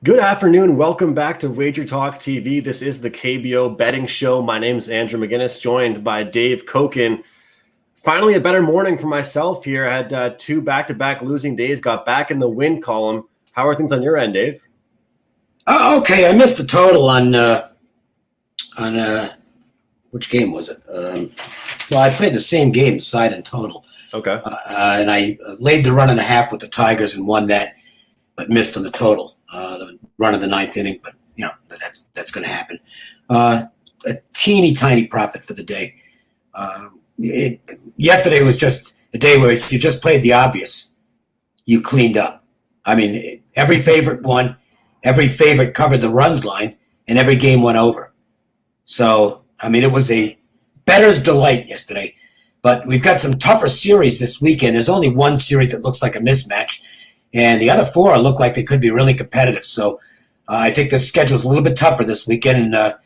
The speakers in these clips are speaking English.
Good afternoon. Welcome back to WagerTalk TV. This is the KBO betting show. My name is Andrew McInnis, joined by Dave Cokin. Finally, a better morning for myself here. I had two back-to-back losing days, got back in the win column. How are things on your end, Dave? Okay, I missed the total on which game was it? Well, I played the same game, side and total. Okay. And I laid the 1.5 with the Tigers and won that, but missed on the total. The run of the ninth inning, but that's going to happen. A teeny tiny profit for the day. Yesterday was just a day where if you just played the obvious, you cleaned up. I mean, every favorite won, every favorite covered the runs line, and every game went over. So, I mean, it was a bettor's delight yesterday. But we've got some tougher series this weekend. There's only one series that looks like a mismatch, and the other four look like they could be really competitive. So I think the schedule's a little bit tougher this weekend, and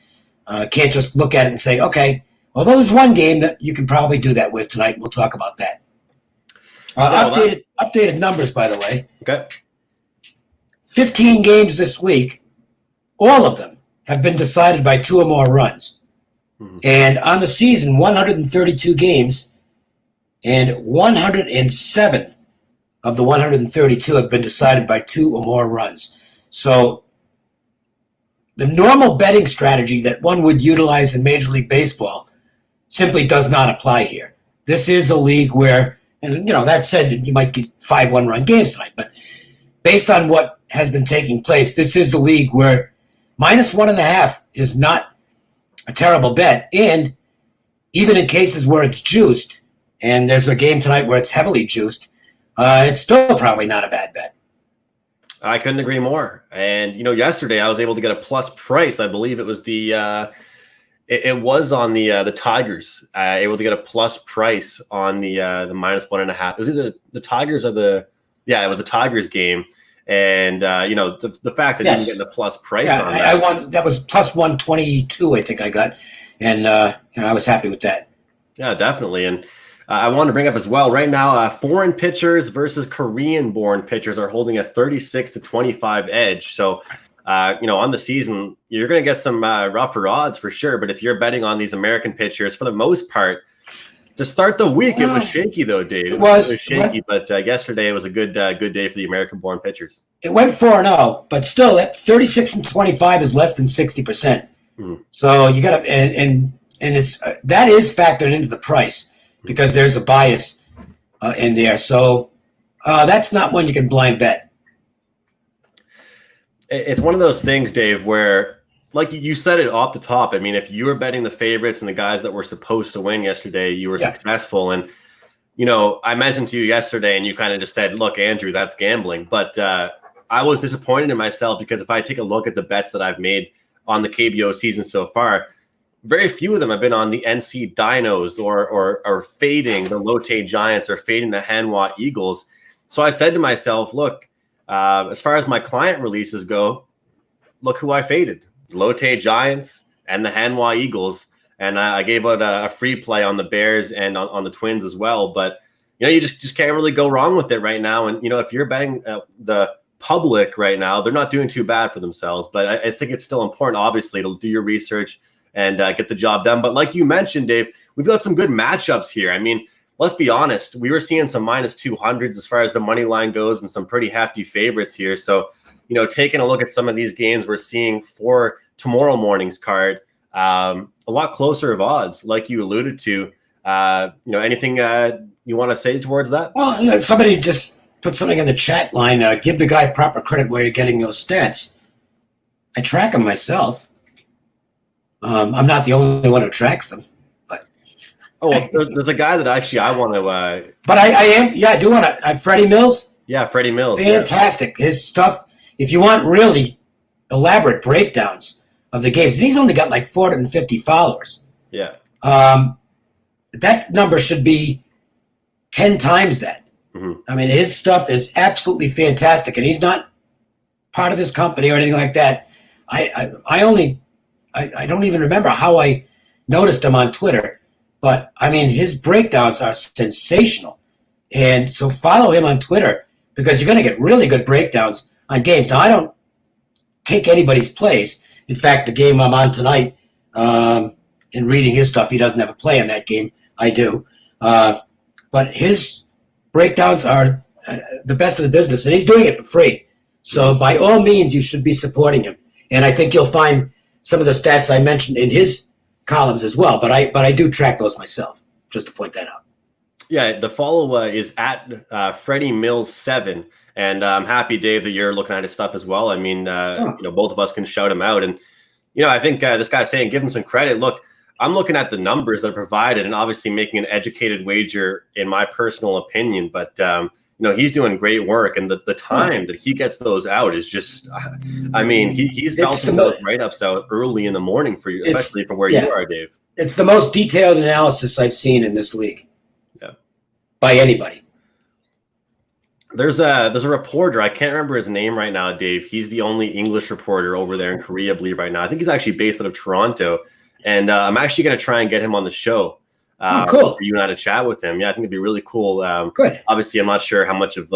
can't just look at it and say, okay, well, there's one game that you can probably do that with tonight. We'll talk about that. Updated numbers, by the way. Okay. 15 games this week, all of them have been decided by 2 or more runs. Mm-hmm. And on the season, 132 games, and 107 of the 132 have been decided by 2 or more runs. So the normal betting strategy that one would utilize in Major League Baseball simply does not apply here. This is a league where, and that said, you might get 5 one-run games tonight, but based on what has been taking place, this is a league where -1.5 is not a terrible bet. And even in cases where it's juiced, and there's a game tonight where it's heavily juiced, it's still probably not a bad bet. I couldn't agree more. And, yesterday I was able to get a plus price. I believe it was it was on the Tigers. Able to get a plus price on the -1.5. It was either the Tigers or it was the Tigers game. And, the fact that you can get the plus price on that. I won. That was plus 122, I think I got. And I was happy with that. Yeah, definitely. And I wanted to bring up as well, right now, foreign pitchers versus Korean-born pitchers are holding a 36-25 edge. So, on the season, you're going to get some rougher odds for sure. But if you're betting on these American pitchers, for the most part, to start the week, it was shaky, though, Dave. It was shaky, but yesterday it was a good day for the American-born pitchers. It went 4-0, but still, that's 36-25 is less than 60%. Mm-hmm. So you got to, and it's that is factored into the price because there's a bias in there. So that's not one you can blind bet. It's one of those things, Dave, where, like you said it off the top, I mean, if you were betting the favorites and the guys that were supposed to win yesterday, you were successful. And, I mentioned to you yesterday and you kind of just said, look, Andrew, that's gambling. But I was disappointed in myself because if I take a look at the bets that I've made on the KBO season so far, very few of them have been on the NC Dinos or fading the Lotte Giants or fading the Hanwha Eagles. So I said to myself, look, as far as my client releases go, look who I faded. Lotte Giants and the Hanwha Eagles, and I gave out a free play on the Bears and on the Twins as well. But you just can't really go wrong with it right now. And if you're betting the public right now, they're not doing too bad for themselves. But I think it's still important, obviously, to do your research and get the job done. But like you mentioned, Dave, we've got some good matchups here. I mean, let's be honest, we were seeing some -200s as far as the money line goes, and some pretty hefty favorites here. So taking a look at some of these games we're seeing for tomorrow morning's card, a lot closer of odds, like you alluded to. Anything you want to say towards that? Well, somebody just put something in the chat line. Give the guy proper credit where you're getting those stats. I track them myself. I'm not the only one who tracks them. But there's a guy that actually I want to. But I am. Yeah, I do want to. Freddie Mills. Yeah, Freddie Mills. Fantastic. Yeah. His stuff. If you want really elaborate breakdowns of the games, and he's only got like 450 followers. Yeah. That number should be 10 times that. Mm-hmm. I mean, his stuff is absolutely fantastic, and he's not part of this company or anything like that. I don't even remember how I noticed him on Twitter, but I mean, his breakdowns are sensational. And so follow him on Twitter because you're going to get really good breakdowns on games. Now, take anybody's place. In fact, the game I'm on tonight, in reading his stuff, he doesn't have a play in that game. I do. But his breakdowns are the best of the business, and he's doing it for free. So by all means, you should be supporting him. And I think you'll find some of the stats I mentioned in his columns as well. But I do track those myself, just to point that out. Yeah, the follow is at Freddie Mills 7. And I'm happy, Dave, that you're looking at his stuff as well. I mean, both of us can shout him out. And, I think this guy's saying, give him some credit. Look, I'm looking at the numbers that are provided and obviously making an educated wager in my personal opinion. But, he's doing great work. And the time that he gets those out is just, he's bouncing those write-ups out early in the morning for you, especially from where you are, Dave. It's the most detailed analysis I've seen in this league. Yeah. By anybody. There's a reporter. I can't remember his name right now, Dave. He's the only English reporter over there in Korea, I believe, right now. I think he's actually based out of Toronto. And I'm actually going to try and get him on the show. Cool. For you and I to chat with him. Yeah, I think it'd be really cool. Good. Obviously, I'm not sure how much of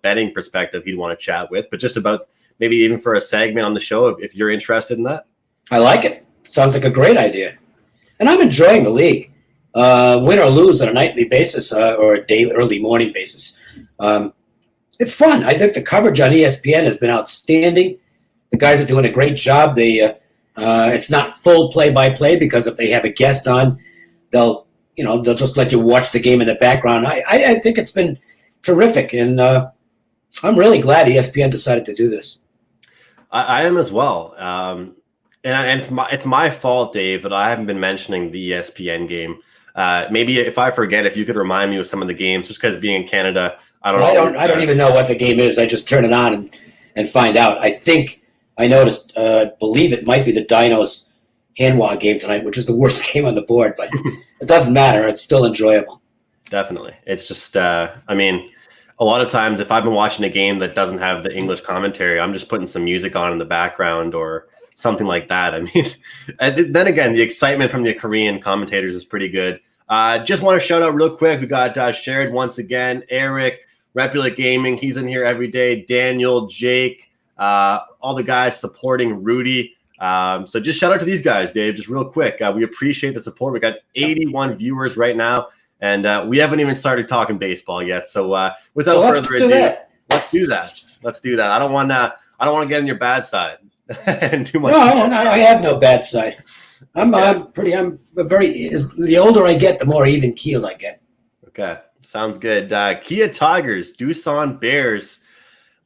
betting perspective he'd want to chat with, but just about maybe even for a segment on the show if you're interested in that. I like it. Sounds like a great idea. And I'm enjoying the league. Win or lose on a nightly basis or a daily, early morning basis. It's fun. I think the coverage on ESPN has been outstanding. The guys are doing a great job. It's not full play-by-play because if they have a guest on, they'll just let you watch the game in the background. I think it's been terrific, and I'm really glad ESPN decided to do this. I am as well. And it's my fault, Dave, that I haven't been mentioning the ESPN game. Maybe if I forget, if you could remind me of some of the games, just because being in Canada, I don't even know what the game is. I just turn it on and find out. I think I noticed, believe it might be the Dinos Hanwha game tonight, which is the worst game on the board, but it doesn't matter. It's still enjoyable. Definitely. It's just, a lot of times if I've been watching a game that doesn't have the English commentary, I'm just putting some music on in the background or something like that. Then again, the excitement from the Korean commentators is pretty good. Just want to shout out real quick. We got shared once again, Eric, Repulate Gaming. He's in here every day. Daniel, Jake, all the guys supporting Rudy. So just shout out to these guys, Dave, just real quick. We appreciate the support. We got 81 viewers right now, and we haven't even started talking baseball yet. So without further ado, let's do that. I don't want to get on your bad side and too much. No, I have no bad side. The older I get, the more even keel I get. Okay. Sounds good. Kia Tigers, Doosan Bears.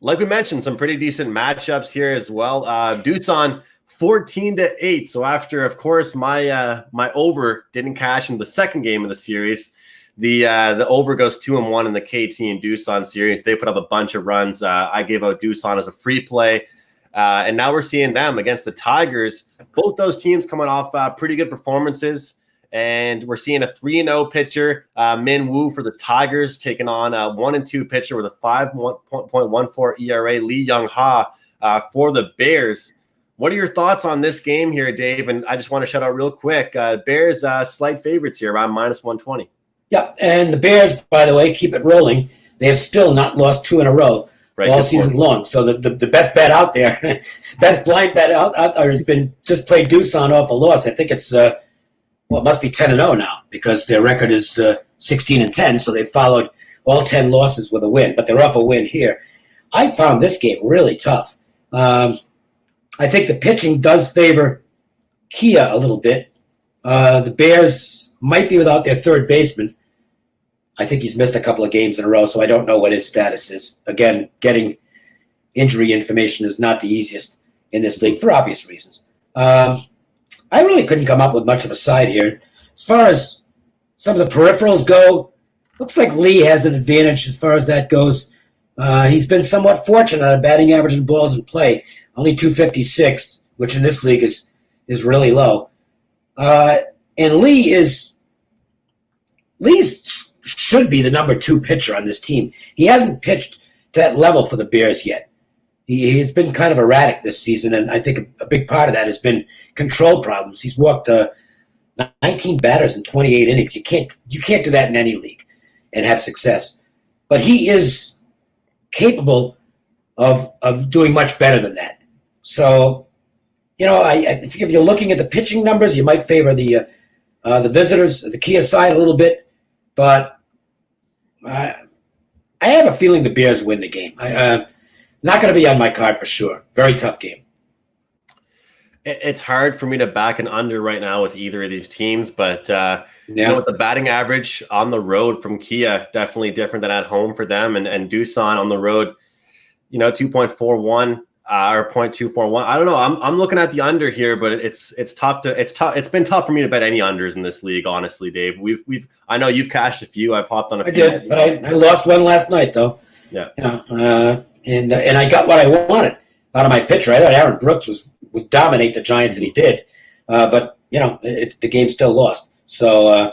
Like we mentioned, some pretty decent matchups here as well. Doosan 14-8. So after, of course, my over didn't cash in the second game of the series, the over goes 2-1 in the KT and Doosan series. They put up a bunch of runs. I gave out Doosan as a free play. And now we're seeing them against the Tigers. Both those teams coming off pretty good performances. And we're seeing a 3-0 pitcher, Min Woo for the Tigers, taking on a 1-2 pitcher with a 5.14 ERA, Lee Young Ha for the Bears. What are your thoughts on this game here, Dave? And I just want to shout out real quick. Bears slight favorites here, around -120. Yeah, and the Bears, by the way, keep it rolling. They have still not lost 2 in a row all season long. So the best bet out there, best blind bet out there has been just play Doosan off a loss. I think it's it must be 10-0 now because their record is 16-10. So they followed all 10 losses with a win, but they're off a win here. I found this game really tough. I think the pitching does favor Kia a little bit. The Bears might be without their third baseman. I think he's missed a couple of games in a row, so I don't know what his status is. Again, getting injury information is not the easiest in this league for obvious reasons. I really couldn't come up with much of a side here. As far as some of the peripherals go, looks like Lee has an advantage as far as that goes. He's been somewhat fortunate on a batting average and balls in play, only 256, which in this league is really low. And Lee's should be the number 2 pitcher on this team. He hasn't pitched to that level for the Bears yet. He's been kind of erratic this season, and I think a big part of that has been control problems. He's walked 19 batters in 28 innings. You can't do that in any league and have success. But he is capable of doing much better than that. So, if you're looking at the pitching numbers, you might favor the visitors, the Kia side a little bit, but I have a feeling the Bears win the game. Not going to be on my card for sure. Very tough game. It's hard for me to back an under right now with either of these teams, but with the batting average on the road from Kia, definitely different than at home for them, and Doosan on the road, 2.41 or 0.241. I don't know. I'm looking at the under here, but it's tough. It's been tough for me to bet any unders in this league, honestly, Dave. I know you've cashed a few. I've hopped on a few. I did, but I lost one last night though. Yeah. And I got what I wanted out of my pitcher. I thought Aaron Brooks would dominate the Giants, and he did. But the game's still lost. So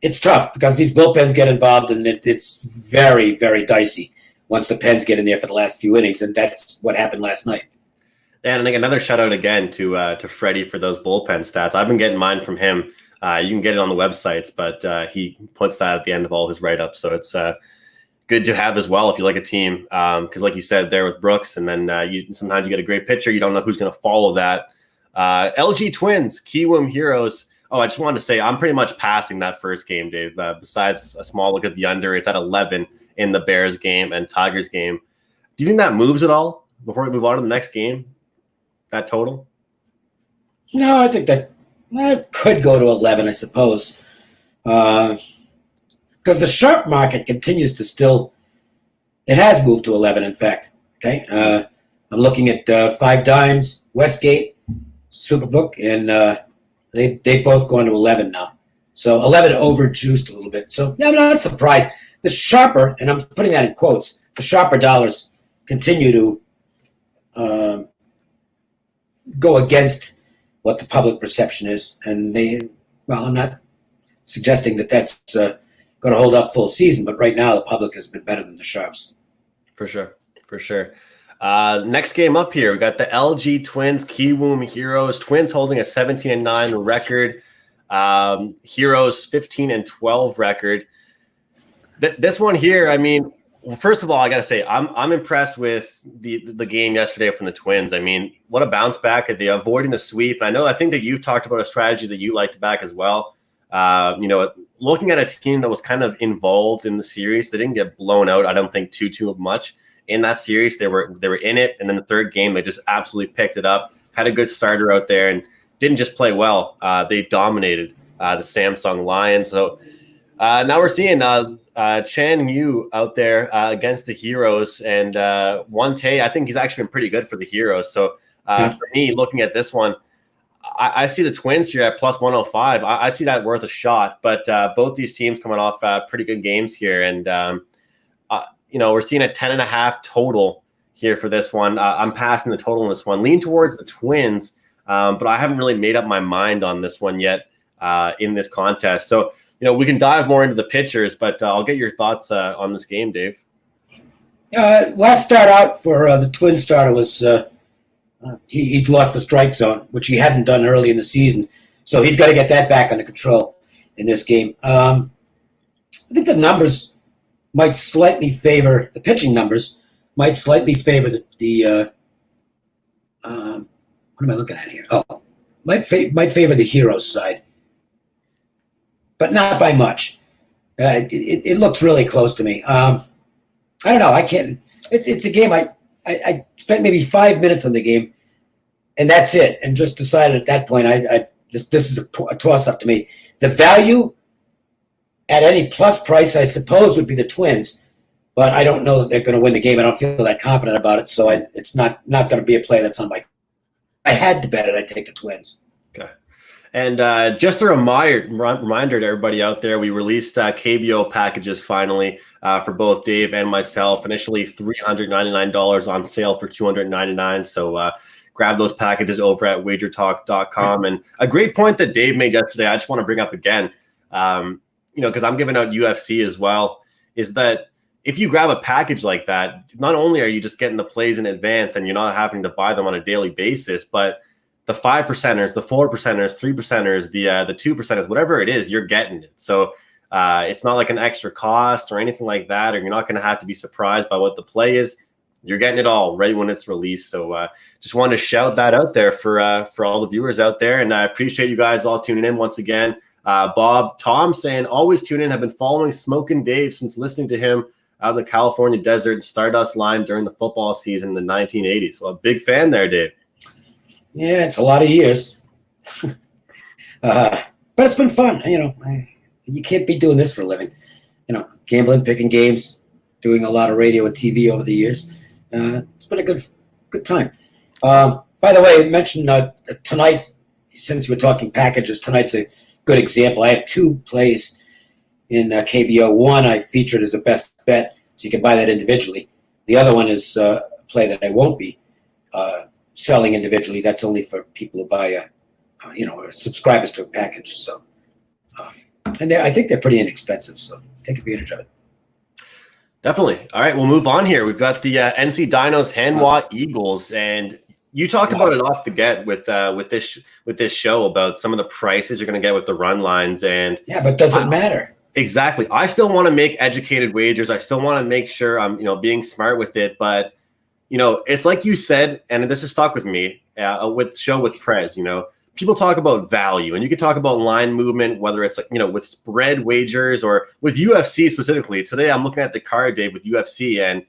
it's tough because these bullpens get involved, and it's very, very dicey once the pens get in there for the last few innings, and that's what happened last night. And I think another shout out again to Freddie for those bullpen stats. I've been getting mine from him. You can get it on the websites, but he puts that at the end of all his write-ups. So it's good to have as well if you like a team. Because like you said there with Brooks, and then sometimes you get a great pitcher. You don't know who's going to follow that. LG Twins, Kiwoom Heroes. Oh, I just wanted to say I'm pretty much passing that first game, Dave. Besides a small look at the under, it's at 11 in the Bears game and Tigers game. Do you think that moves at all before we move on to the next game? That total? No, I think that could go to 11, I suppose. Because the sharp market continues to still, it has moved to 11, in fact. Okay, I'm looking at 5 Dimes, Westgate, Superbook, and they've both gone to 11 now. So 11 overjuiced a little bit. So I'm not surprised. The sharper, and I'm putting that in quotes, the sharper dollars continue to go against what the public perception is. And I'm not suggesting that that's going to hold up full season, but right now the public has been better than the sharps. For sure. Next game up here, we got the LG Twins, Kiwoom Heroes. Twins holding a 17-9 record. Heroes 15-12 record. This one here, I mean, well, first of all, I got to say, I'm impressed with the game yesterday from the Twins. I mean, what a bounce back at the avoiding the sweep. I think that you've talked about a strategy that you liked back as well. Looking at a team that was kind of involved in the series, they didn't get blown out. I don't think too much in that series. They were in it, and then the third game they just absolutely picked it up. Had a good starter out there and didn't just play well. They dominated the Samsung Lions. So now we're seeing Chan Yu out there against the Heroes, and One Tay, I think he's actually been pretty good for the Heroes. So for me, looking at this one, I see the Twins here at plus 105. I see that worth a shot, but both these teams coming off pretty good games here, and we're seeing a 10.5 total here for this one. I'm passing the total in this one. Lean towards the Twins, but I haven't really made up my mind on this one yet in this contest. So we can dive more into the pitchers, but I'll get your thoughts on this game, Dave. Last start out for the Twin starter was he lost the strike zone, which he hadn't done early in the season. So he's got to get that back under control in this game. I think the numbers might slightly favor the pitching numbers. Might slightly favor the what am I looking at here? Oh, might favor the Heroes side, but not by much. It looks really close to me. I don't know. I can't. It's a game. I spent maybe 5 minutes on the game, and that's it. And just decided at that point, this is a toss up to me. The value at any plus price, I suppose, would be the Twins, but I don't know that they're going to win the game. I don't feel that confident about it, so it's not going to be a play that's on my. I had to bet it. I'd take the Twins. Okay. And just a reminder to everybody out there, we released KBO packages finally for both Dave and myself. Initially $399 on sale for $299. So grab those packages over at WagerTalk.com. And a great point that Dave made yesterday, I just want to bring up again, because I'm giving out UFC as well, is that if you grab a package like that, not only are you just getting the plays in advance and you're not having to buy them on a daily basis, but the 5%ers, the 4%ers, 3%ers, the 2%ers, whatever it is, you're getting it. So it's not like an extra cost or anything like that, or you're not going to have to be surprised by what the play is. you're getting it all right when it's released. So just wanted to shout that out there for all the viewers out there. And I appreciate you guys all tuning in once again. Bob, Tom saying, always tune in. Have been following Smokin' Dave since listening to him out in the California desert and Stardust line during the football season in the 1980s. So a big fan there, Dave. Yeah, it's a lot of years. But it's been fun. You can't be doing this for a living. Gambling, picking games, doing a lot of radio and TV over the years. It's been a good time. By the way, I mentioned tonight, since you were talking packages, tonight's a good example. I have 2 plays in KBO. One I featured as a best bet, so you can buy that individually. The other one is a play that I won't be selling individually. That's only for people who buy subscribers to a package. So, and I think they're pretty inexpensive. So take advantage of it. Definitely. All right, we'll move on here. We've got the NC Dinos Hanwha Eagles, and you talked about it off the get with this show about some of the prices you're going to get with the run lines, and but does it matter? Exactly. I still want to make educated wagers. I still want to make sure I'm being smart with it, but it's like you said, and this is stuck with me with Prez. People talk about value, and you can talk about line movement, whether it's with spread wagers or with UFC specifically. Today, I'm looking at the card, Dave, with UFC, and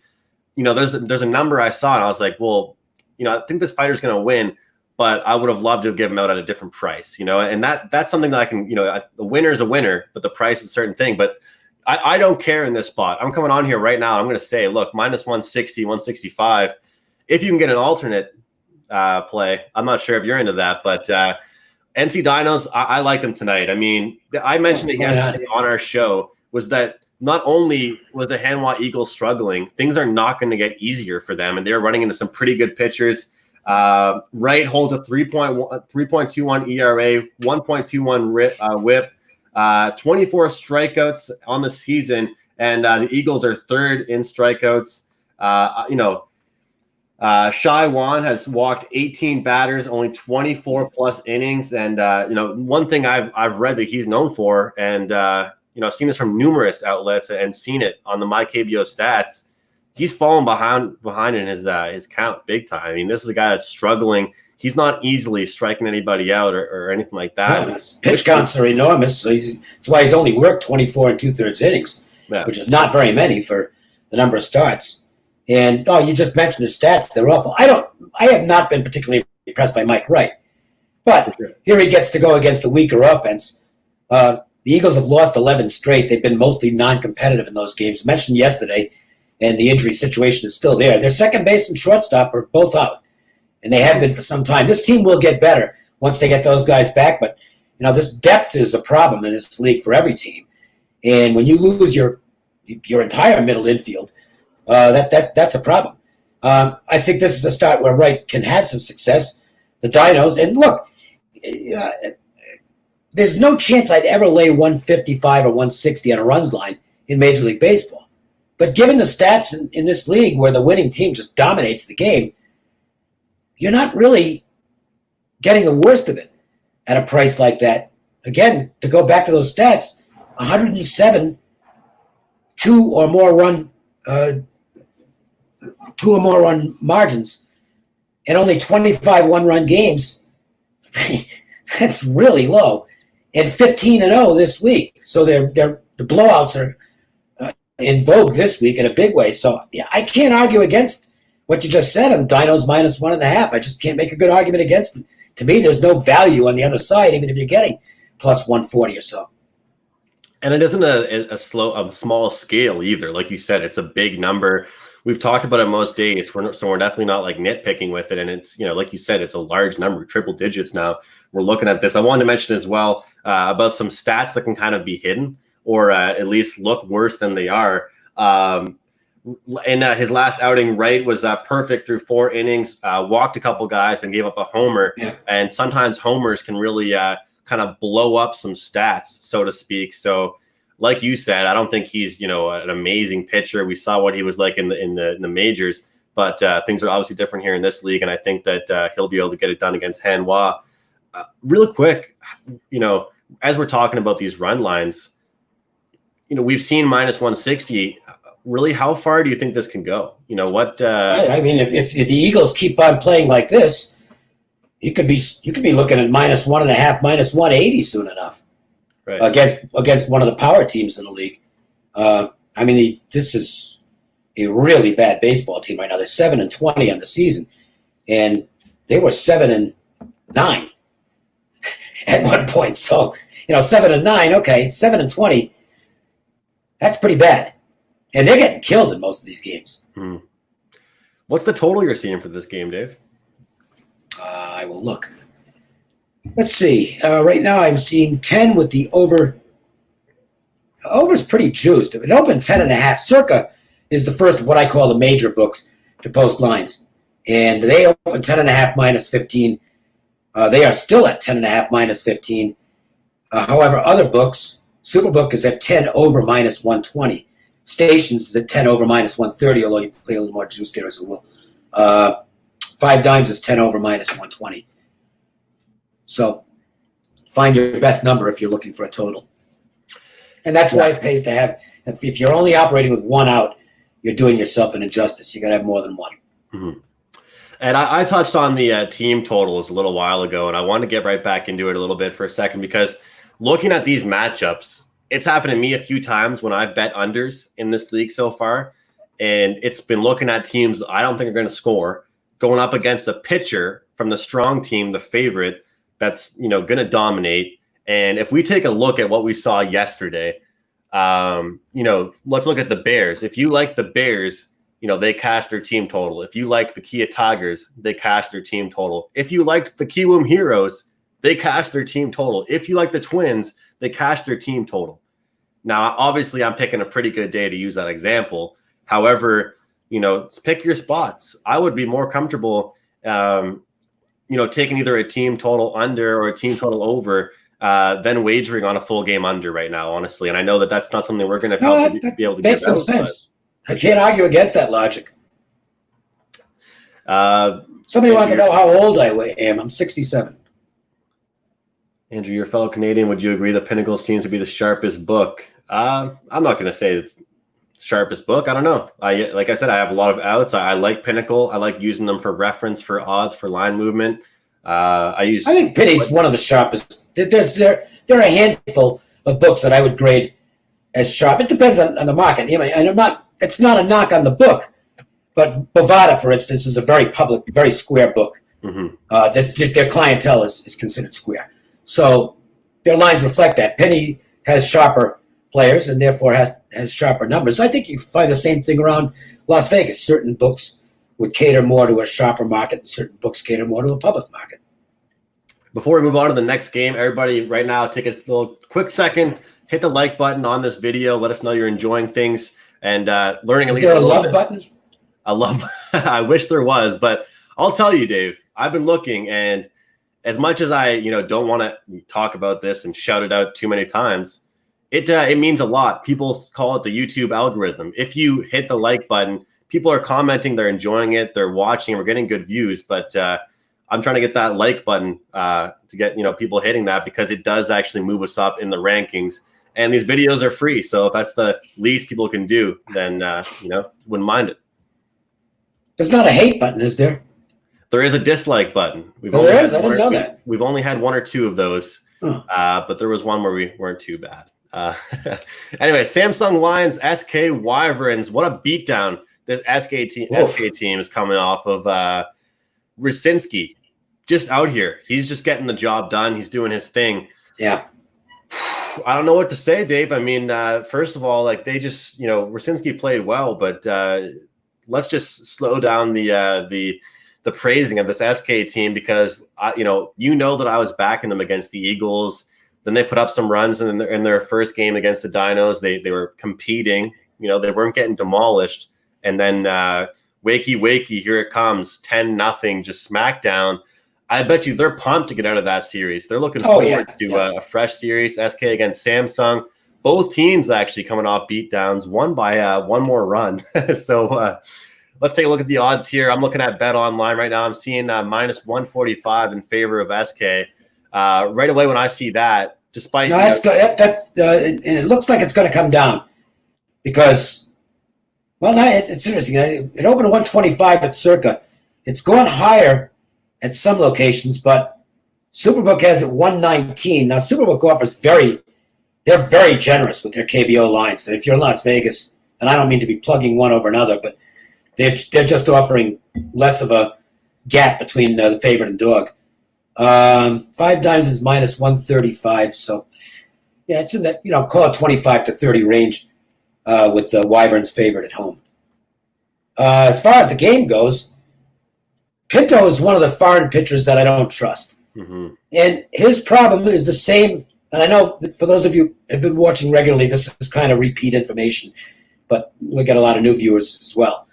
there's a number I saw, and I was like, well, I think this fighter's going to win, but I would have loved to have given him out at a different price, and that's something that I can, the winner's a winner, but the price is a certain thing. But I don't care in this spot. I'm coming on here right now. I'm going to say, look, minus 160, 165. If you can get an alternate play. I'm not sure if you're into that, but NC Dinos, I like them tonight. I mean, I mentioned it yesterday on our show, was that not only was the Hanwha Eagles struggling, things are not going to get easier for them, and they're running into some pretty good pitchers. Wright holds a 3.21 ERA, 1.21 whip, 24 strikeouts on the season, and the Eagles are third in strikeouts. Shai Wan has walked 18 batters, only 24 plus innings. And, one thing I've read that he's known for, and, I've seen this from numerous outlets and seen it on the My KBO stats. He's fallen behind in his count big time. I mean, this is a guy that's struggling. He's not easily striking anybody out or anything like that. No, his pitch counts are enormous. So that's why he's only worked 24 2/3 innings, which is not very many for the number of starts. And you just mentioned his stats; they're awful. I have not been particularly impressed by Mike Wright, but here he gets to go against the weaker offense. The Eagles have lost 11 straight. They've been mostly non-competitive in those games. Mentioned yesterday, and the injury situation is still there. Their second base and shortstop are both out, and they have been for some time. This team will get better once they get those guys back, but this depth is a problem in this league for every team. And when you lose your entire middle infield, that's a problem. I think this is a start where Wright can have some success. The Dinos, and look, there's no chance I'd ever lay 155 or 160 on a runs line in Major League Baseball. But given the stats in this league where the winning team just dominates the game, you're not really getting the worst of it at a price like that. Again, to go back to those stats, 107 two or more run margins and only 25 one-run games. That's really low. And 15-0 this week. So the blowouts are in vogue this week in a big way. So I can't argue against what you just said on the Dinos minus 1.5. I just can't make a good argument against them. To me, there's no value on the other side, even if you're getting plus 140 or so. And it isn't a small scale either. Like you said, it's a big number. We've talked about it most days, so we're definitely not like nitpicking with it. And it's, like you said, it's a large number, triple digits now. We're looking at this. I wanted to mention as well about some stats that can kind of be hidden or at least look worse than they are. In his last outing, Wright was perfect through 4 innings, walked a couple guys, then gave up a homer. Yeah. And sometimes homers can really kind of blow up some stats, so to speak. So like you said, I don't think he's, an amazing pitcher. We saw what he was like in the majors, but things are obviously different here in this league. And I think that he'll be able to get it done against Hanwha. Really quick, as we're talking about these run lines, we've seen minus 160. really, how far do you think this can go? You know what? I mean, if the Eagles keep on playing like this, you could be looking at -1.5, -180 soon enough, right, against one of the power teams in the league. I mean, this is a really bad baseball team right now. They're 7-20 on the season, and they were 7-9 at one point. So 7-9, okay, 7-20. That's pretty bad, and they're getting killed in most of these games. What's the total you're seeing for this game, Dave? I will look. Let's see. Right now, I'm seeing 10 with the over. Over's pretty juiced. It opened 10.5. Circa is the first of what I call the major books to post lines, and they opened 10.5 -15. They are still at 10.5 -15. However, other books, Superbook is at 10 over -120. Stations is at 10 over -130, although you play a little more juice there as a rule. 5 Dimes is 10 over -120. So find your best number if you're looking for a total. And that's why it pays to have, if you're only operating with one out, you're doing yourself an injustice. You got to have more than one. Mm-hmm. And I touched on the team totals a little while ago, and I want to get right back into it a little bit for a second, because looking at these matchups, it's happened to me a few times when I've bet unders in this league so far, and it's been looking at teams I don't think are going to score, going up against a pitcher from the strong team, the favorite, that's going to dominate. And if we take a look at what we saw yesterday, let's look at the Bears. If you like the Bears, they cashed their team total. If you like the Kia Tigers, they cashed their team total. If you liked the Kiwoom Heroes, they cashed their team total. If you like the Twins, they cashed their team total. Now, obviously, I'm picking a pretty good day to use that example. However, pick your spots. I would be more comfortable, taking either a team total under or a team total over than wagering on a full game under right now, honestly. And I know that that's not something we're going to be able to make some sense. I can't argue against that logic. Somebody wants to know how old I am. I'm 67. Andrew, your fellow Canadian, would you agree that Pinnacle seems to be the sharpest book? I'm not going to say it's sharpest book. I don't know. Like I said, I have a lot of outs. I like Pinnacle. I like using them for reference, for odds, for line movement. I think Penny's one of the sharpest. There are a handful of books that I would grade as sharp. It depends on the market. And it's not a knock on the book, but Bovada, for instance, is a very public, very square book. Mm-hmm. Their clientele is considered square. So their lines reflect that. Penny has sharper players and therefore has sharper numbers. I think you find the same thing around Las Vegas. Certain books would cater more to a sharper market, and certain books cater more to a public market. Before we move on to the next game, everybody right now take a little quick second, hit the like button on this video. Let us know you're enjoying things and learning at least a little bit. Is there a love button? I wish there was, but I'll tell you, Dave, I've been looking, and as much as I don't want to talk about this and shout it out too many times, it means a lot. People call it the YouTube algorithm. If you hit the like button, people are commenting, they're enjoying it, they're watching, we're getting good views, but I'm trying to get that like button to get people hitting that, because it does actually move us up in the rankings. And these videos are free, so if that's the least people can do, then wouldn't mind it. There's not a hate button, is there? There is a dislike button. I didn't know that. We've only had 1 or 2 of those, but there was one where we weren't too bad. Anyway, Samsung Lions, SK Wyverns. What a beatdown this SK team is coming off of. Rosinsky just out here. He's just getting the job done. He's doing his thing. Yeah. I don't know what to say, Dave. I mean, first of all, they just, Rosinsky played well, but let's just slow down the praising of this SK team, because that I was backing them against the Eagles. Then they put up some runs in their first game against the Dinos. They were competing. They weren't getting demolished. And then wakey, here it comes, 10-0, just smackdown. I bet you they're pumped to get out of that series. They're looking forward to a fresh series, SK against Samsung. Both teams actually coming off beatdowns, one by one more run. So let's take a look at the odds here. I'm looking at Bet Online right now. I'm seeing -145 in favor of SK. Right away when I see that, despite and it looks like it's going to come down, because Well, no, it's interesting. It opened at 125 at Circa. It's gone higher at some locations, but Superbook has it 119. Now, Superbook offers they're very generous with their KBO lines. So if you're in Las Vegas, and I don't mean to be plugging one over another, but they're just offering less of a gap between the favorite and dog. 5 dimes is minus 135. So, yeah, it's in that, call it 25 to 30 range with the Wyverns favorite at home. As far as the game goes, Pinto is one of the foreign pitchers that I don't trust. Mm-hmm. And his problem is the same. And I know for those of you who have been watching regularly, this is kind of repeat information, but we got a lot of new viewers as well.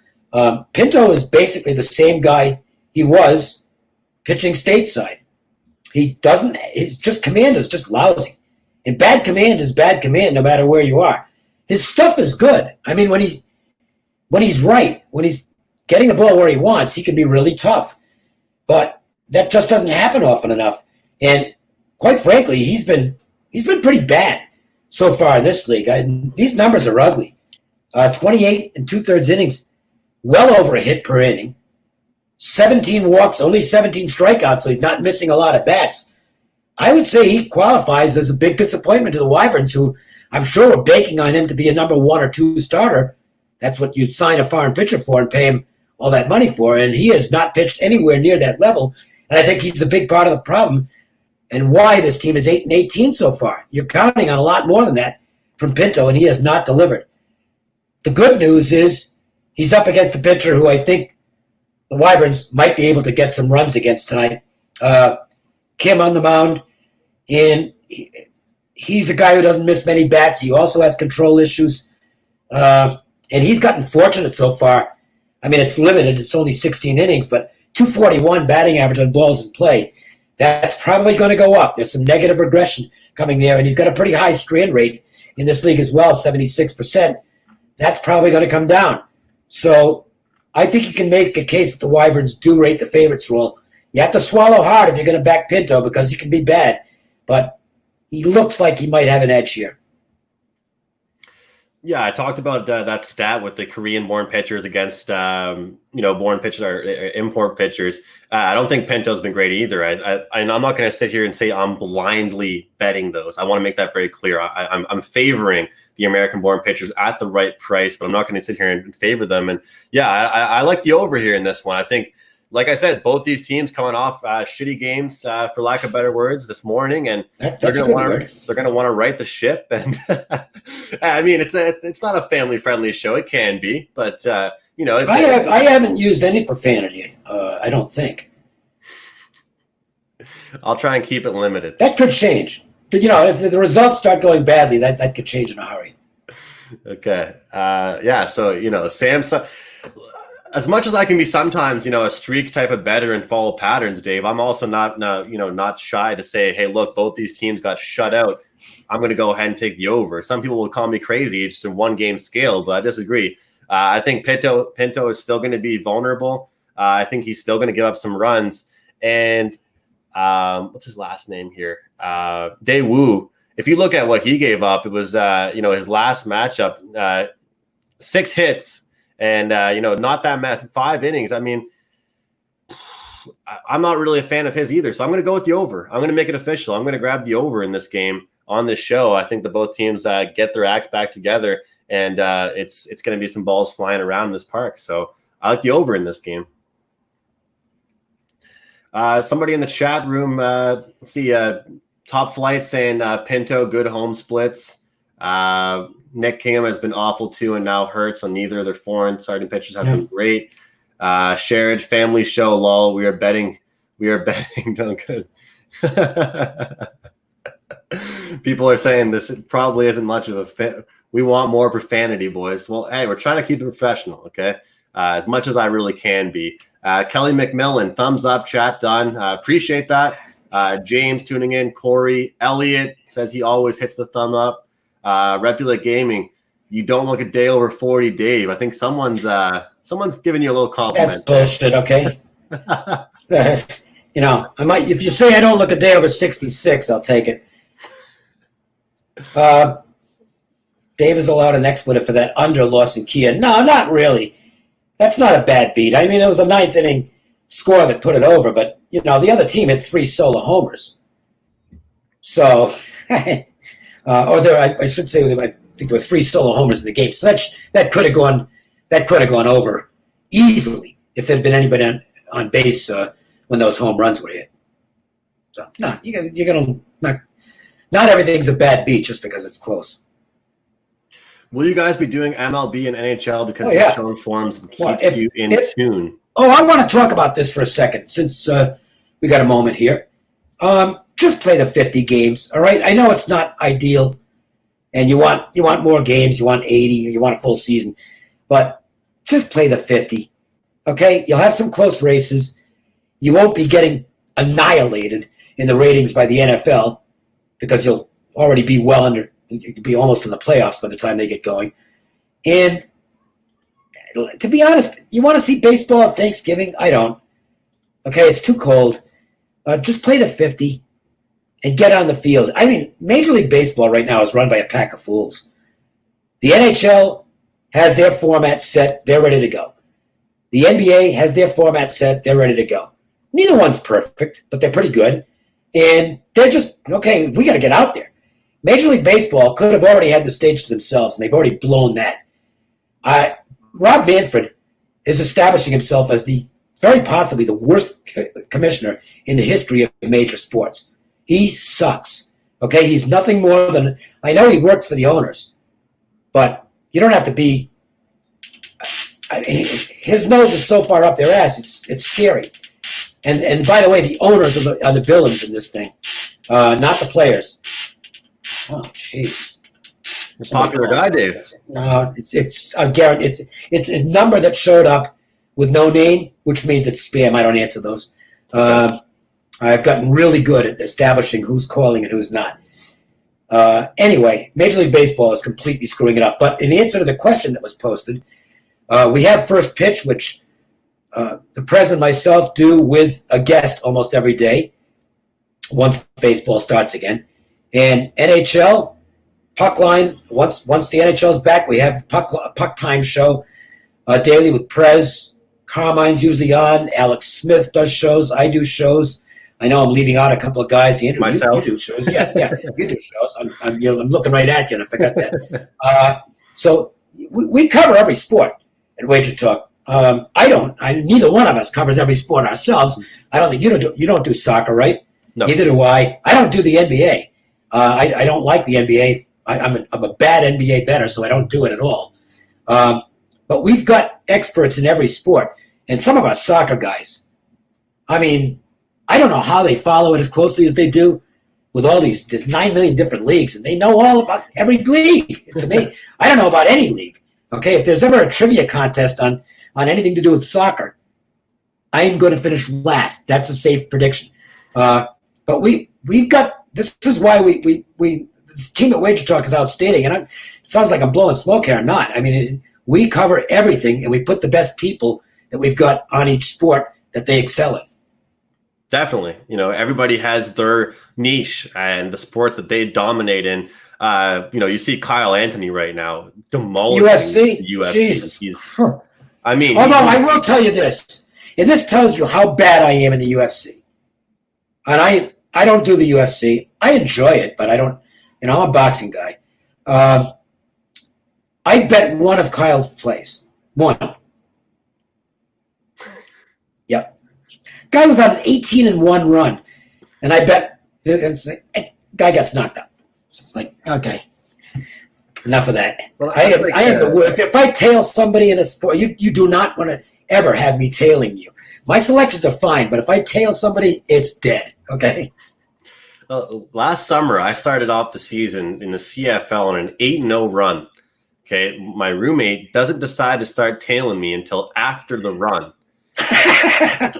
Pinto is basically the same guy he was pitching stateside. His command is just lousy. And bad command is bad command no matter where you are. His stuff is good. I mean, when he's right, when he's getting the ball where he wants, he can be really tough. But that just doesn't happen often enough. And quite frankly, he's been pretty bad so far in this league. These numbers are ugly. 28 and 2/3 innings, well over a hit per inning. 17 walks, only 17 strikeouts, so he's not missing a lot of bats. I would say he qualifies as a big disappointment to the Wyverns, who I'm sure were banking on him to be a number 1 or 2 starter. That's what you'd sign a foreign pitcher for and pay him all that money for, and he has not pitched anywhere near that level. And I think he's a big part of the problem and why this team is 8-18 so far. You're counting on a lot more than that from Pinto, and he has not delivered. The good news is he's up against a pitcher who I think the Wyverns might be able to get some runs against tonight. Kim on the mound, and he's a guy who doesn't miss many bats. He also has control issues, and he's gotten fortunate so far. I mean, it's limited. It's only 16 innings, but 241 batting average on balls in play. That's probably going to go up. There's some negative regression coming there, and he's got a pretty high strand rate in this league as well, 76%. That's probably going to come down. So I think you can make a case that the Wyverns do rate the favorites role. You have to swallow hard if you're going to back Pinto because he can be bad, but he looks like he might have an edge here. Yeah, I talked about that stat with the Korean-born pitchers against, born pitchers or import pitchers. I don't think Pinto's been great either. I'm not going to sit here and say I'm blindly betting those. I want to make that very clear. I'm favoring the American-born pitchers at the right price, but I'm not going to sit here and favor them. And yeah, I like the over here in this one. I think, like I said, both these teams coming off shitty games, for lack of better words, this morning, and they're going to want to right the ship. And I mean, it's not a family friendly show. It can be, but I haven't used any profanity. I don't think. I'll try and keep it limited. That could change. But, if the results start going badly, that could change in a hurry. Okay. So Samsung. As much as I can be sometimes, a streak type of bettor and follow patterns, Dave, I'm also not shy to say, hey, look, both these teams got shut out. I'm going to go ahead and take the over. Some people will call me crazy. It's just a one-game scale, but I disagree. I think Pinto is still going to be vulnerable. I think he's still going to give up some runs. And what's his last name here? Daewoo. If you look at what he gave up, it was, his last matchup, 6 hits. And, not that 5 innings. I mean, I'm not really a fan of his either. So I'm going to go with the over. I'm going to make it official. I'm going to grab the over in this game on this show. I think that both teams get their act back together, and it's going to be some balls flying around this park. So I like the over in this game. Somebody in the chat room, let's see, Top Flight saying Pinto, good home splits. Nick Kingham has been awful too, and now hurts. So neither of their foreign starting pitchers have been great. Shared family show, lol. We are betting. Done good. People are saying this probably isn't much of a fit. We want more profanity, boys. Well, hey, we're trying to keep it professional, okay? As much as I really can be. Kelly McMillan, thumbs up, chat done. Appreciate that. James tuning in. Corey Elliott says he always hits the thumb up. Repula Gaming, you don't look a day over 40, Dave. I think someone's giving you a little compliment. That's bullshit, okay? I might, if you say I don't look a day over 66, I'll take it. Dave has allowed an expletive for that under loss in Kia. No, not really. That's not a bad beat. I mean, it was a ninth inning score that put it over, but, the other team had 3 solo homers. So, I should say, I think there were 3 solo homers in the game. So that could have gone over easily if there had been anybody on base when those home runs were hit. So, no, you're gonna not everything's a bad beat just because it's close. Will you guys be doing MLB and NHL because they're showing forms and keep you in tune? Oh, I want to talk about this for a second since we got a moment here. Just play the 50 games, all right? I know it's not ideal, and you want more games, you want 80, or you want a full season, but just play the 50, okay? You'll have some close races. You won't be getting annihilated in the ratings by the NFL because you'll already be you'll be almost in the playoffs by the time they get going. And to be honest, you want to see baseball at Thanksgiving? I don't. Okay, it's too cold. Just play the 50 and get on the field. I mean, Major League Baseball right now is run by a pack of fools. The NHL has their format set. They're ready to go. The NBA has their format set. They're ready to go. Neither one's perfect, but they're pretty good. And they're just, okay, we got to get out there. Major League Baseball could have already had the stage to themselves, and they've already blown that. Rob Manfred is establishing himself as very possibly the worst commissioner in the history of major sports. He sucks. Okay, he's nothing more than, I know he works for the owners, but you don't have to be, his nose is so far up their ass, it's scary. And by the way, the owners are the villains in this thing, not the players. Oh, jeez. Popular guy, Dave. No, it's a number that showed up with no name, which means it's spam. I don't answer those. I've gotten really good at establishing who's calling and who's not. Anyway, Major League Baseball is completely screwing it up. But in answer to the question that was posted, we have First Pitch, which the Prez and myself do with a guest almost every day once baseball starts again. And NHL, Puck Line, once the NHL's back, we have a Puck Time show daily with Prez. Carmine's usually on. Alex Smith does shows. I do shows. I know I'm leaving out a couple of guys. Andrew, you do shows. Yes, yeah, you do shows. I'm looking right at you, and I forgot that. So we cover every sport at WagerTalk. I don't. Neither one of us covers every sport ourselves. I don't think you don't do soccer, right? No. Neither do I. I don't do the NBA. I don't like the NBA. I'm a bad NBA bettor, so I don't do it at all. But we've got experts in every sport, and some of us soccer guys. I mean, I don't know how they follow it as closely as they do with all there's 9 million different leagues, and they know all about every league. It's amazing. I don't know about any league. Okay, if there's ever a trivia contest on anything to do with soccer, I am going to finish last. That's a safe prediction. But we've got. This is why we the team at WagerTalk is outstanding, and it sounds like I'm blowing smoke here. I'm not. I mean, we cover everything, and we put the best people that we've got on each sport that they excel in. Definitely. Everybody has their niche and the sports that they dominate in. You see Kyle Anthony right now demolishing UFC. Jesus. Although I will tell you this, and this tells you how bad I am in the UFC. And I don't do the UFC. I enjoy it, but I don't. I'm a boxing guy. I bet one of Kyle's plays. One. Yep. Guy was on an 18-1 run, and I bet guy gets knocked out. So it's like, okay, enough of that. Well, if I tail somebody in a sport, you do not want to ever have me tailing you. My selections are fine, but if I tail somebody, it's dead. Okay. Last summer, I started off the season in the CFL on an 8-0 run. Okay, my roommate doesn't decide to start tailing me until after the run.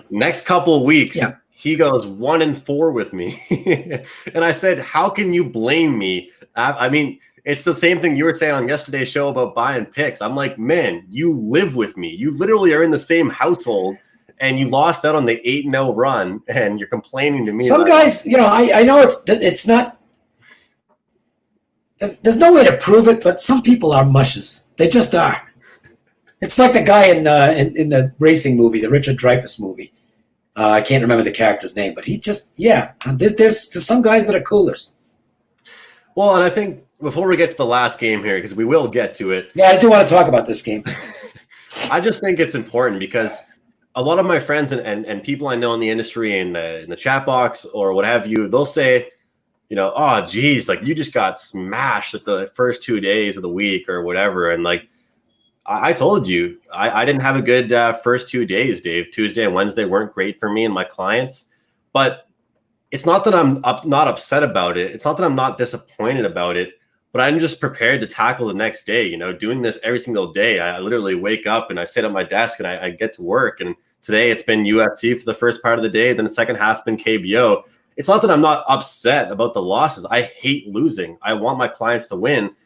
Next couple of weeks, he goes 1-4 with me, and I said, "How can you blame me?" I mean, it's the same thing you were saying on yesterday's show about buying picks. I'm like, man, you live with me. You literally are in the same household. And you lost out on the 8-0 run, and you're complaining to me. Some guys, I know it's not. there's no way to prove it, but some people are mushes. They just are. It's like the guy in the racing movie, the Richard Dreyfuss movie. I can't remember the character's name, but he just, there's some guys that are coolers. Well, and I think before we get to the last game here, because we will get to it. Yeah, I do want to talk about this game. I just think it's important because a lot of my friends and people I know in the industry in the chat box or what have you, they'll say, oh, geez, like you just got smashed at the first 2 days of the week or whatever. And like, I told you, I didn't have a good first 2 days, Dave. Tuesday and Wednesday weren't great for me and my clients. But it's not that I'm not upset about it. It's not that I'm not disappointed about it. But I'm just prepared to tackle the next day. Doing this every single day. I literally wake up and I sit at my desk and I get to work. And today it's been UFC for the first part of the day. Then the second half's been KBO. It's not that I'm not upset about the losses. I hate losing. I want my clients to win.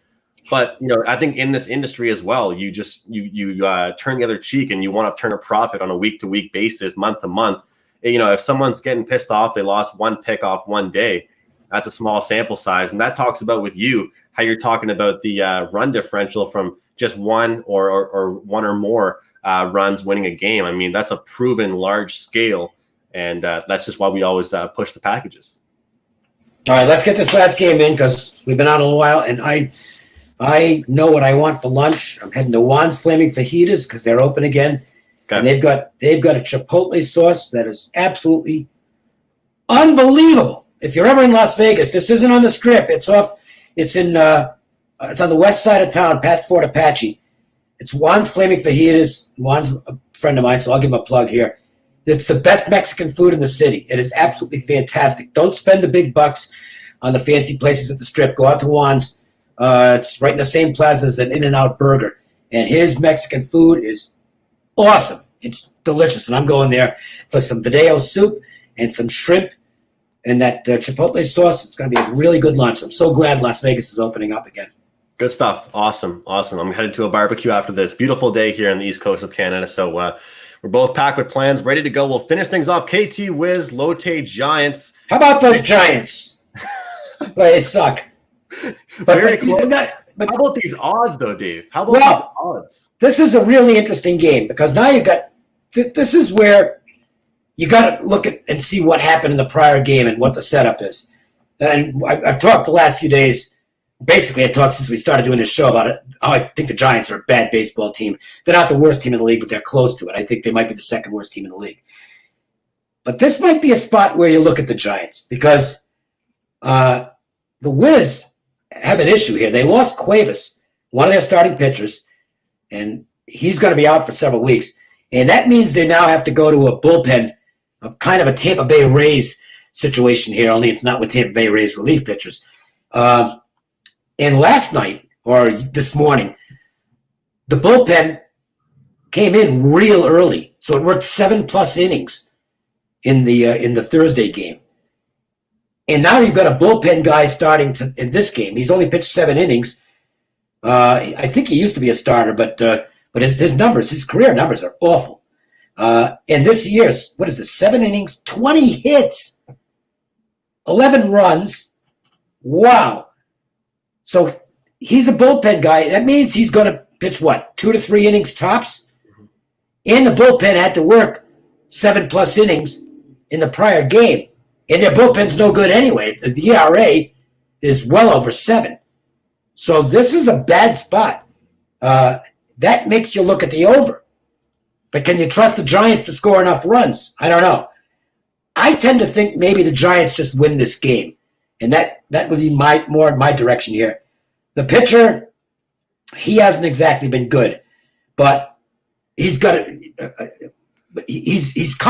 But, I think in this industry as well, you turn the other cheek and you want to turn a profit on a week-to-week basis, month-to-month. If someone's getting pissed off, they lost one pick off one day. That's a small sample size. And that talks about with you, how you're talking about the run differential from just one or one or more runs winning a game. I mean, that's a proven large scale. And that's just why we always push the packages. All right, let's get this last game in because we've been on a little while. And I know what I want for lunch. I'm heading to Juan's Flaming Fajitas because they're open again. Okay. And they've got a chipotle sauce that is absolutely unbelievable. If you're ever in Las Vegas, this isn't on the Strip. It's on the west side of town, past Fort Apache. It's Juan's Flaming Fajitas. Juan's a friend of mine, so I'll give him a plug here. It's the best Mexican food in the city. It is absolutely fantastic. Don't spend the big bucks on the fancy places at the Strip. Go out to Juan's. It's right in the same plaza as an In-N-Out burger. And his Mexican food is awesome. It's delicious. And I'm going there for some Video soup and some shrimp and that chipotle sauce. It's going to be a really good lunch. I'm so glad Las Vegas is opening up again. Good stuff. Awesome. I'm headed to a barbecue after this. Beautiful day here on the East Coast of Canada. So we're both packed with plans, ready to go. We'll finish things off. KT Wiz, Lotte Giants. How about those Giants? Well, they suck. Very close. How about these odds, though, Dave? How about these odds? This is a really interesting game because now you got this is where you got to look at and see what happened in the prior game and what the setup is. And I've talked the last few days. Basically, I've talked since we started doing this show about it. Oh, I think the Giants are a bad baseball team. They're not the worst team in the league, but they're close to it. I think they might be the second worst team in the league. But this might be a spot where you look at the Giants because the Wiz have an issue here. They lost Cuevas, one of their starting pitchers, and he's going to be out for several weeks. And that means they now have to go to a bullpen, kind of a Tampa Bay Rays situation here, only it's not with Tampa Bay Rays relief pitchers. And last night, or this morning, the bullpen came in real early. So it worked 7+ innings in the Thursday game. And now you've got a bullpen guy starting in this game. He's only pitched 7 innings. I think he used to be a starter, but his numbers, his career numbers are awful. And this year's, 7 innings, 20 hits, 11 runs. Wow. So he's a bullpen guy. That means he's going to pitch, 2 to 3 innings tops? And the bullpen had to work 7+ innings in the prior game. And their bullpen's no good anyway. The ERA is well over 7. So this is a bad spot. That makes you look at the over. But can you trust the Giants to score enough runs? I don't know. I tend to think maybe the Giants just win this game. And that would be more in my direction here. The pitcher, he hasn't exactly been good. But he's come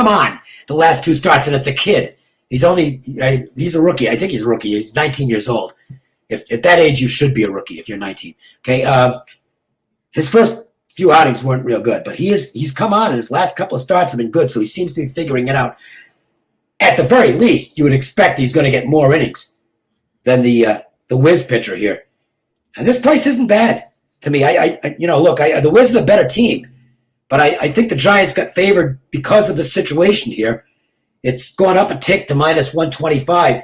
on the last 2 starts, and it's a kid. He's a rookie. I think he's a rookie. He's 19 years old. If at that age, you should be a rookie if you're 19. Okay. His first few outings weren't real good, but he's come on, and his last couple of starts have been good, so he seems to be figuring it out. At the very least, you would expect he's going to get more innings than the Wiz pitcher here. And this price isn't bad to me. The Wiz is a better team, but I think the Giants got favored because of the situation here. It's gone up a tick to -125.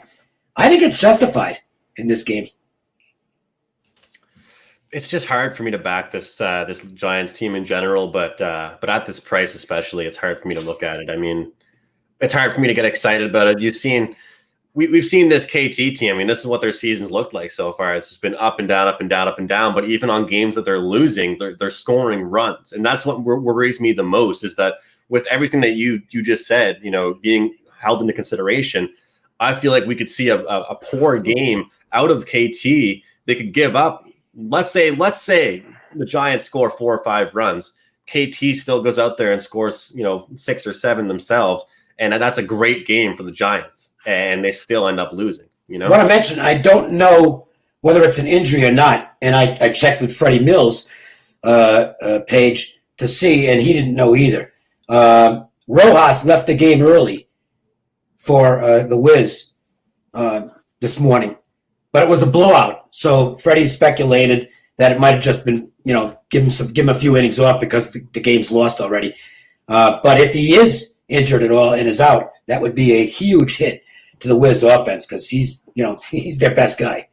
I think it's justified in this game. it's just hard for me to back this Giants team in general, but at this price especially, it's hard for me to look at it. I mean, it's hard for me to get excited about it. We've seen this KT team. I mean, this is what their seasons looked like so far. It's just been up and down, up and down, up and down. But even on games that they're losing, they're scoring runs, and that's what worries me the most. Is that with everything that you just said, being held into consideration, I feel like we could see a poor game out of KT. They could give up. Let's say the Giants score 4 or 5 runs. KT still goes out there and scores 6 or 7 themselves, and that's a great game for the Giants. And they still end up losing. What I mentioned, I don't know whether it's an injury or not, and I checked with Freddie Mills' page to see, and he didn't know either. Rojas left the game early for the Wiz this morning, but it was a blowout. So Freddie speculated that it might have just been, give him a few innings off because the game's lost already. But if he is injured at all and is out, that would be a huge hit to the Wiz offense because he's their best guy.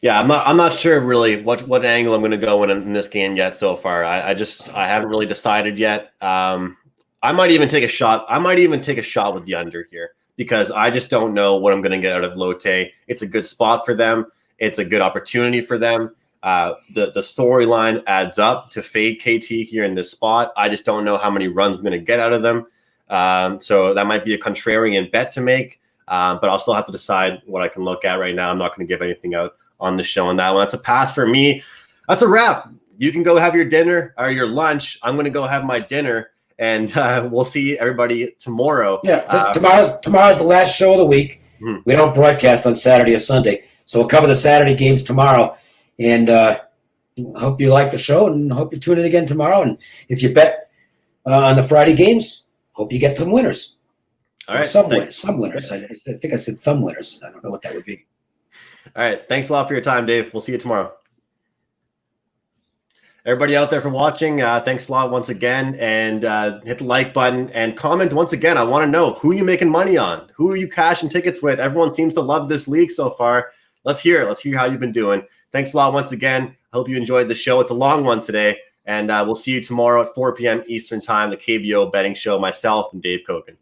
Yeah, I'm not sure really what angle I'm going to go in this game yet so far. I haven't really decided yet. I might even take a shot. With the under here because I just don't know what I'm going to get out of Lotte. It's a good spot for them. It's a good opportunity for them. The storyline adds up to fade KT here in this spot. I just don't know how many runs I'm going to get out of them. So that might be a contrarian bet to make, but I'll still have to decide what I can look at right now. I'm not going to give anything out on the show on that one. That's a pass for me. That's a wrap. You can go have your dinner or your lunch. I'm going to go have my dinner, and we'll see everybody tomorrow. Yeah, tomorrow's the last show of the week. Mm-hmm. We don't broadcast on Saturday or Sunday, so we'll cover the Saturday games tomorrow. And hope you like the show, and hope you tune in again tomorrow. And if you bet on the Friday games, hope you get some winners. All right. Some winners. I think I said thumb winners. I don't know what that would be. All right. Thanks a lot for your time, Dave. We'll see you tomorrow. Everybody out there for watching, thanks a lot once again. And hit the like button and comment once again. I want to know, who are you making money on? Who are you cashing tickets with? Everyone seems to love this league so far. Let's hear it. Let's hear how you've been doing. Thanks a lot once again. Hope you enjoyed the show. It's a long one today. And we'll see you tomorrow at 4 p.m. Eastern Time, the KBO Betting Show, myself and Dave Cokin.